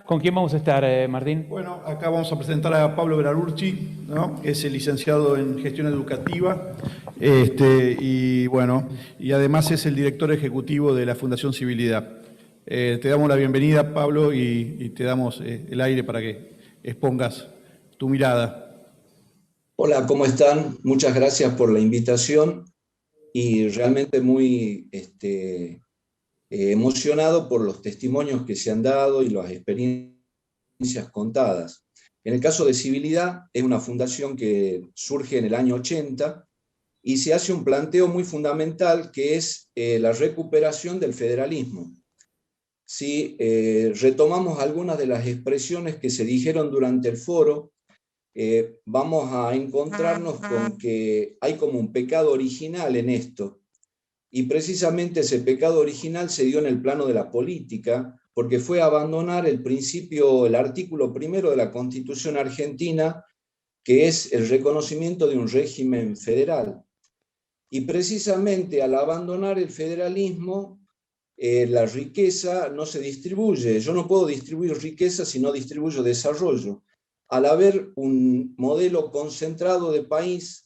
¿Con quién vamos a estar, Martín? Bueno, acá vamos a presentar a Pablo Berarurchi, ¿no? Es el licenciado en gestión educativa, y bueno, y además es el director ejecutivo de la Fundación Civilidad. Te damos la bienvenida, Pablo, y te damos el aire para que expongas tu mirada. Hola, ¿cómo están? Muchas gracias por la invitación y realmente muy emocionado por los testimonios que se han dado y las experiencias contadas. En el caso de Civilidad, es una fundación que surge en el año 80 y se hace un planteo muy fundamental que es la recuperación del federalismo. Si retomamos algunas de las expresiones que se dijeron durante el foro, vamos a encontrarnos con que hay como un pecado original en esto. Y precisamente ese pecado original se dio en el plano de la política, porque fue abandonar el principio, el artículo primero de la Constitución argentina, que es el reconocimiento de un régimen federal. Y precisamente al abandonar el federalismo, la riqueza no se distribuye. Yo no puedo distribuir riqueza si no distribuyo desarrollo. Al haber un modelo concentrado de país,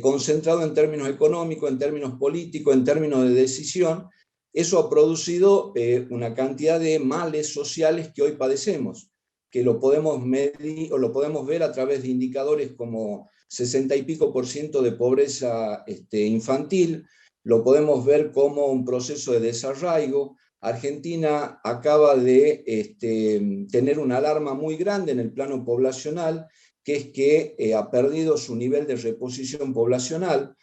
concentrado en términos económicos, en términos políticos, en términos de decisión, eso ha producido una cantidad de males sociales que hoy padecemos, que lo podemos medir o lo podemos ver a través de indicadores como 60 y pico % de pobreza infantil, lo podemos ver como un proceso de desarraigo. Argentina acaba de tener una alarma muy grande en el plano poblacional, que es que ha perdido su nivel de reposición poblacional.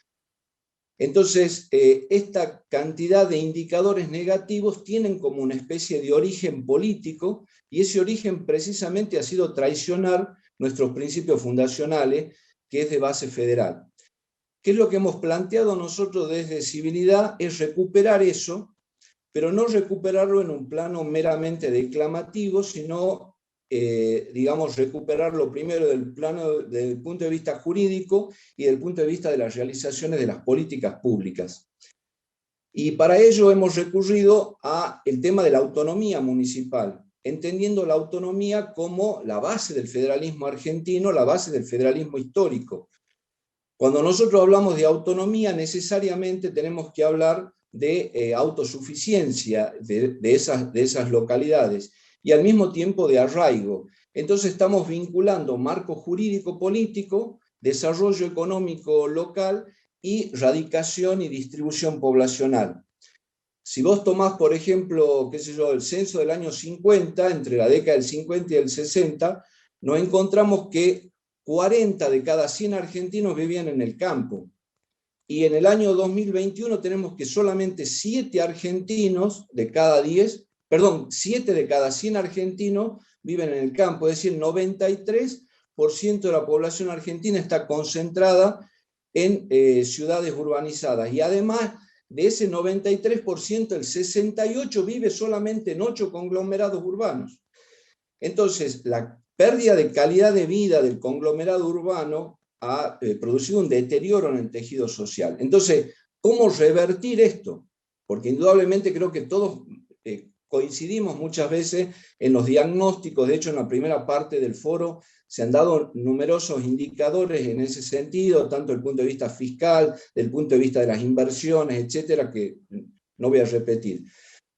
Entonces, esta cantidad de indicadores negativos tienen como una especie de origen político, y ese origen precisamente ha sido traicionar nuestros principios fundacionales, que es de base federal. ¿Qué es lo que hemos planteado nosotros desde Civilidad? Es recuperar eso, pero no recuperarlo en un plano meramente declamativo, sino, digamos, recuperarlo primero desde el punto de vista jurídico y desde el punto de vista de las realizaciones de las políticas públicas. Y para ello hemos recurrido al tema de la autonomía municipal, entendiendo la autonomía como la base del federalismo argentino, la base del federalismo histórico. Cuando nosotros hablamos de autonomía, necesariamente tenemos que hablar de autosuficiencia de esas localidades y al mismo tiempo de arraigo. Entonces estamos vinculando marco jurídico político, desarrollo económico local y radicación y distribución poblacional. Si vos tomás, por ejemplo, qué sé yo, el censo del año 50, entre la década del 50 y el 60, nos encontramos que 40 de cada 100 argentinos vivían en el campo. Y en el año 2021 tenemos que solamente 7 argentinos de cada 10, perdón, 7 de cada 100 argentinos viven en el campo, es decir, 93% de la población argentina está concentrada en ciudades urbanizadas. Y además de ese 93%, el 68% vive solamente en 8 conglomerados urbanos. Entonces, la pérdida de calidad de vida del conglomerado urbano ha producido un deterioro en el tejido social. Entonces, ¿cómo revertir esto? Porque indudablemente creo que todos coincidimos muchas veces en los diagnósticos. De hecho, en la primera parte del foro se han dado numerosos indicadores en ese sentido, tanto desde el punto de vista fiscal, desde el punto de vista de las inversiones, etcétera, que no voy a repetir.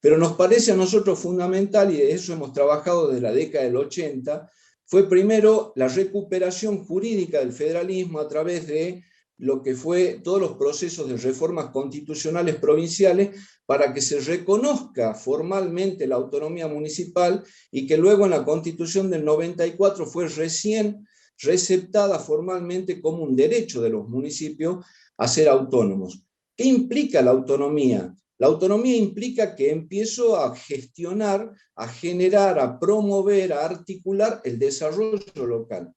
Pero nos parece a nosotros fundamental, y de eso hemos trabajado desde la década del 80, fue primero la recuperación jurídica del federalismo a través de lo que fue todos los procesos de reformas constitucionales provinciales para que se reconozca formalmente la autonomía municipal y que luego en la Constitución del 94 fue recién receptada formalmente como un derecho de los municipios a ser autónomos. ¿Qué implica la autonomía? La autonomía implica que empiezo a gestionar, a generar, a promover, a articular el desarrollo local.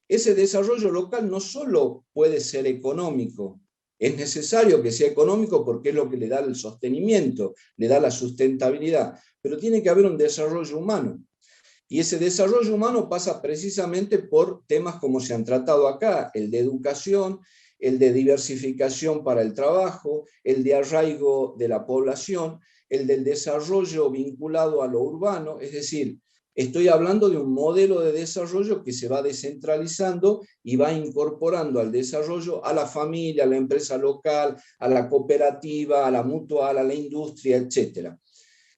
Ese desarrollo local no solo puede ser económico, es necesario que sea económico porque es lo que le da el sostenimiento, le da la sustentabilidad, pero tiene que haber un desarrollo humano. Y ese desarrollo humano pasa precisamente por temas como se han tratado acá, el de educación, el de diversificación para el trabajo, el de arraigo de la población, el del desarrollo vinculado a lo urbano, es decir, Estoy hablando de un modelo de desarrollo que se va descentralizando y va incorporando al desarrollo a la familia, a la empresa local, a la cooperativa, a la mutual, a la industria, etc.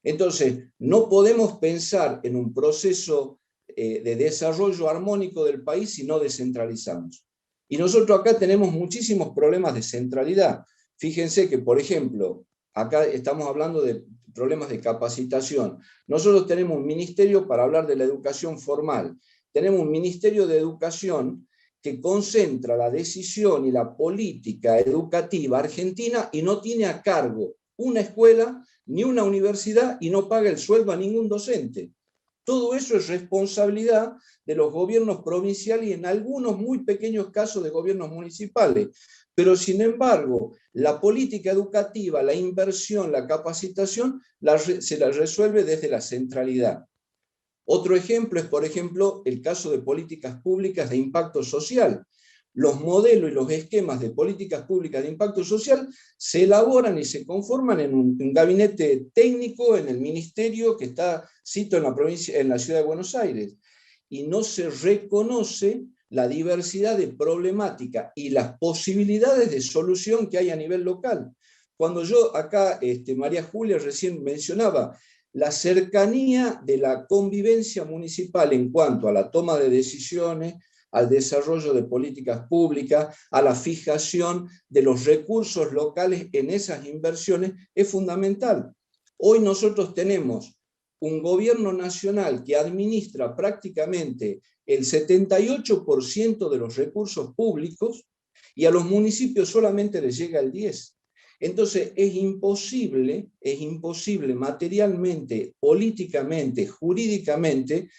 Entonces, no podemos pensar en un proceso de desarrollo armónico del país si no descentralizamos. Y nosotros acá tenemos muchísimos problemas de centralidad. Fíjense que, por ejemplo, acá estamos hablando de problemas de capacitación. Nosotros tenemos un ministerio para hablar de la educación formal. Tenemos un ministerio de educación que concentra la decisión y la política educativa argentina y no tiene a cargo una escuela ni una universidad y no paga el sueldo a ningún docente. Todo eso es responsabilidad de los gobiernos provinciales y en algunos muy pequeños casos de gobiernos municipales. Pero sin embargo, la política educativa, la inversión, la capacitación, se la resuelve desde la centralidad. Otro ejemplo es, por ejemplo, el caso de políticas públicas de impacto social. Los modelos y los esquemas de políticas públicas de impacto social se elaboran y se conforman en un gabinete técnico en el ministerio que está, cito, en la ciudad de Buenos Aires. Y no se reconoce la diversidad de problemática y las posibilidades de solución que hay a nivel local. Cuando yo acá, María Julia recién mencionaba, la cercanía de la convivencia municipal en cuanto a la toma de decisiones, al desarrollo de políticas públicas, a la fijación de los recursos locales en esas inversiones, es fundamental. Hoy nosotros tenemos un gobierno nacional que administra prácticamente el 78% de los recursos públicos y a los municipios solamente les llega el 10%. Entonces es imposible materialmente, políticamente, jurídicamente,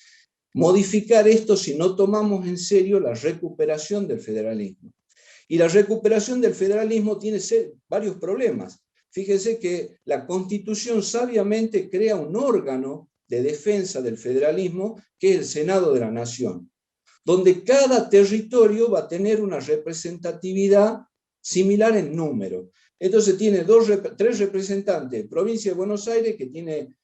modificar esto si no tomamos en serio la recuperación del federalismo. Y la recuperación del federalismo tiene varios problemas. Fíjense que la Constitución sabiamente crea un órgano de defensa del federalismo, que es el Senado de la Nación, donde cada territorio va a tener una representatividad similar en número. Entonces tiene tres representantes, provincia de Buenos Aires, que tiene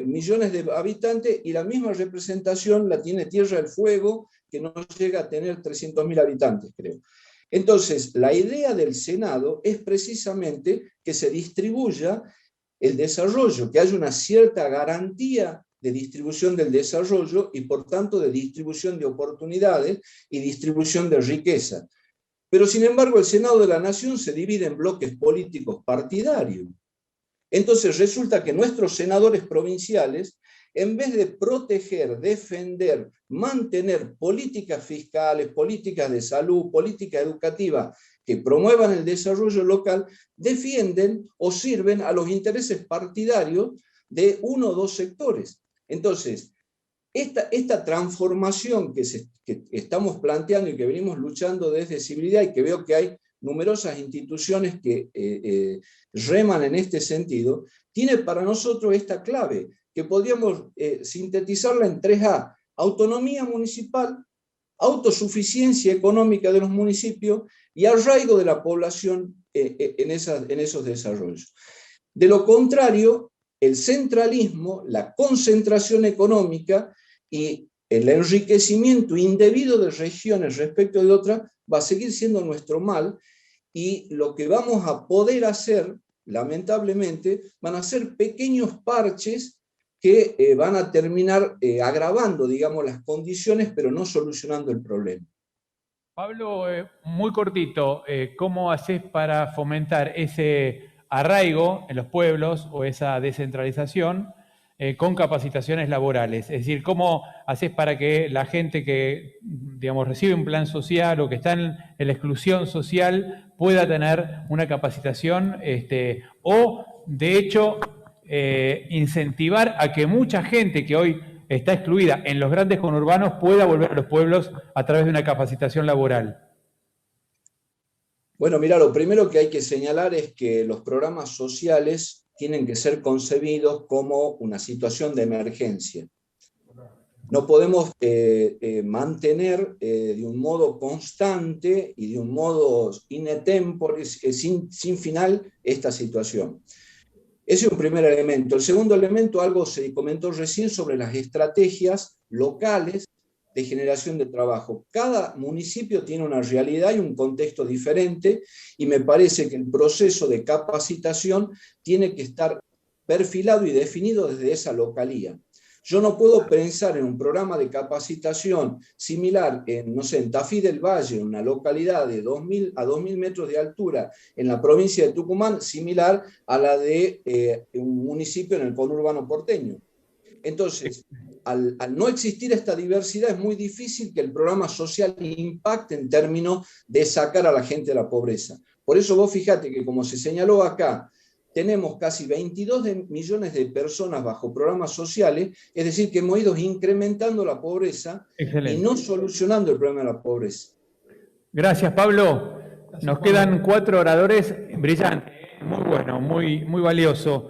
millones de habitantes, y la misma representación la tiene Tierra del Fuego, que no llega a tener 300.000 habitantes, creo. Entonces, la idea del Senado es precisamente que se distribuya el desarrollo, que haya una cierta garantía de distribución del desarrollo y, por tanto, de distribución de oportunidades y distribución de riqueza. Pero, sin embargo, el Senado de la Nación se divide en bloques políticos partidarios. Entonces resulta que nuestros senadores provinciales, en vez de proteger, defender, mantener políticas fiscales, políticas de salud, políticas educativas que promuevan el desarrollo local, defienden o sirven a los intereses partidarios de uno o dos sectores. Entonces, esta transformación que estamos planteando y que venimos luchando desde Civilidad, y que veo que hay numerosas instituciones que reman en este sentido, tiene para nosotros esta clave, que podríamos sintetizarla en 3A: autonomía municipal, autosuficiencia económica de los municipios y arraigo de la población en esos desarrollos. De lo contrario, el centralismo, la concentración económica y el enriquecimiento indebido de regiones respecto de otras va a seguir siendo nuestro mal, y lo que vamos a poder hacer, lamentablemente, van a ser pequeños parches que van a terminar agravando, digamos, las condiciones, pero no solucionando el problema. Pablo, muy cortito, ¿cómo haces para fomentar ese arraigo en los pueblos o esa descentralización con capacitaciones laborales? Es decir, ¿cómo haces para que la gente que, digamos, recibe un plan social o que está en la exclusión social pueda tener una capacitación o, de hecho, incentivar a que mucha gente que hoy está excluida en los grandes conurbanos pueda volver a los pueblos a través de una capacitación laboral? Bueno, mira, lo primero que hay que señalar es que los programas sociales tienen que ser concebidos como una situación de emergencia. No podemos mantener de un modo constante y de un modo in tempore, sin final, esta situación. Ese es un primer elemento. El segundo elemento, algo se comentó recién sobre las estrategias locales de generación de trabajo. Cada municipio tiene una realidad y un contexto diferente, y me parece que el proceso de capacitación tiene que estar perfilado y definido desde esa localía. Yo no puedo pensar en un programa de capacitación similar en, no sé, en Tafí del Valle, una localidad de 2.000 a 2.000 metros de altura en la provincia de Tucumán, similar a la de un municipio en el conurbano porteño. Entonces, al no existir esta diversidad, es muy difícil que el programa social impacte en términos de sacar a la gente de la pobreza. Por eso vos fíjate que, como se señaló acá, tenemos casi 22 millones de personas bajo programas sociales, es decir, que hemos ido incrementando la pobreza. Excelente. Y no solucionando el problema de la pobreza. Gracias, Pablo. Nos quedan 4 oradores brillantes, muy bueno, muy valioso.